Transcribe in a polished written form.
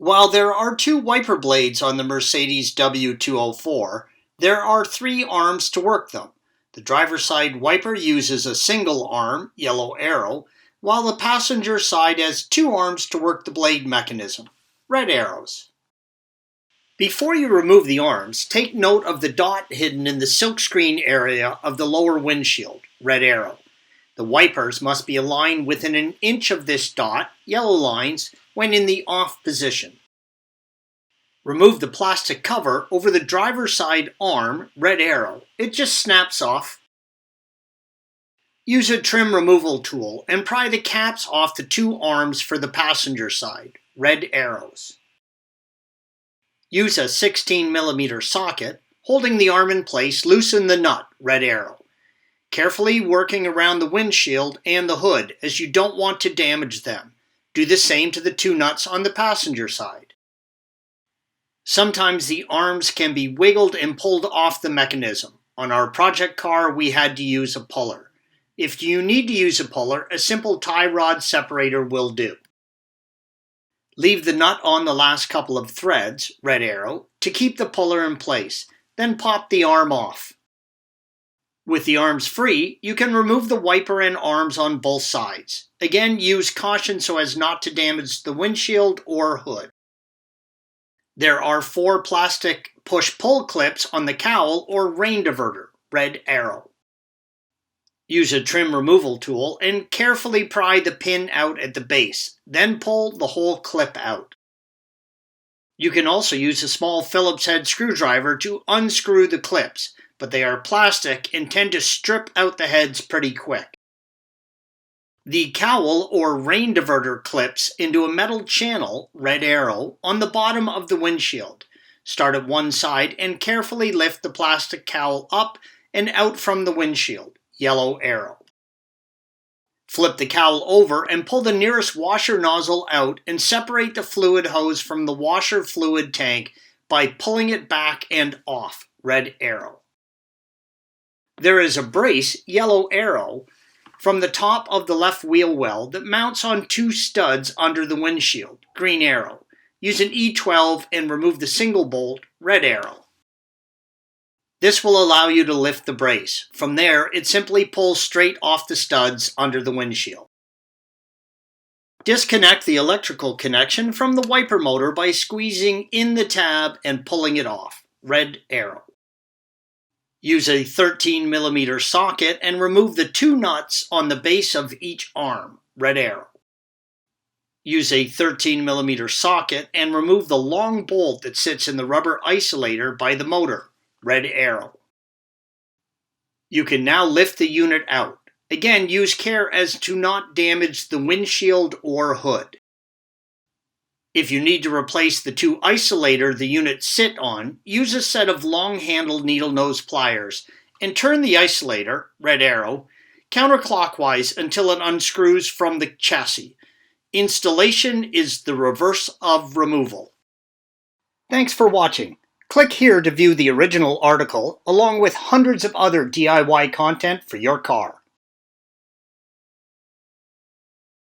While there are two wiper blades on the Mercedes W204, there are three arms to work them. The driver's side wiper uses a single arm, yellow arrow, while the passenger side has two arms to work the blade mechanism, red arrows. Before you remove the arms, take note of the dot hidden in the silkscreen area of the lower windshield, red arrow. The wipers must be aligned within an inch of this dot, yellow lines, when in the off position. Remove the plastic cover over the driver's side arm, red arrow. It just snaps off. Use a trim removal tool and pry the caps off the two arms for the passenger side, red arrows. Use a 16mm socket. Holding the arm in place, loosen the nut, red arrow. Carefully working around the windshield and the hood, as you don't want to damage them. Do the same to the two nuts on the passenger side. Sometimes the arms can be wiggled and pulled off the mechanism. On our project car, we had to use a puller. If you need to use a puller, a simple tie rod separator will do. Leave the nut on the last couple of threads, red arrow, to keep the puller in place. Then pop the arm off. With the arms free, you can remove the wiper and arms on both sides. Again, use caution so as not to damage the windshield or hood. There are 4 plastic push-pull clips on the cowl or rain diverter, red arrow. Use a trim removal tool and carefully pry the pin out at the base, then pull the whole clip out. You can also use a small Phillips head screwdriver to unscrew the clips, but they are plastic and tend to strip out the heads pretty quick. The cowl or rain diverter clips into a metal channel, red arrow, on the bottom of the windshield. Start at one side and carefully lift the plastic cowl up and out from the windshield, yellow arrow. Flip the cowl over and pull the nearest washer nozzle out and separate the fluid hose from the washer fluid tank by pulling it back and off, red arrow. There is a brace, yellow arrow, from the top of the left wheel well that mounts on 2 studs under the windshield, green arrow. Use an E12 and remove the single bolt, red arrow. This will allow you to lift the brace. From there, it simply pulls straight off the studs under the windshield. Disconnect the electrical connection from the wiper motor by squeezing in the tab and pulling it off, red arrow. Use a 13mm socket and remove the 2 nuts on the base of each arm, red arrow. Use a 13mm socket and remove the long bolt that sits in the rubber isolator by the motor, red arrow. You can now lift the unit out. Again, use care as to not damage the windshield or hood. If you need to replace the 2 isolator the units sit on, use a set of long-handled needle nose pliers and turn the isolator, red arrow, counterclockwise until it unscrews from the chassis. Installation is the reverse of removal. Thanks for watching. Click here to view the original article along with hundreds of other DIY content for your car.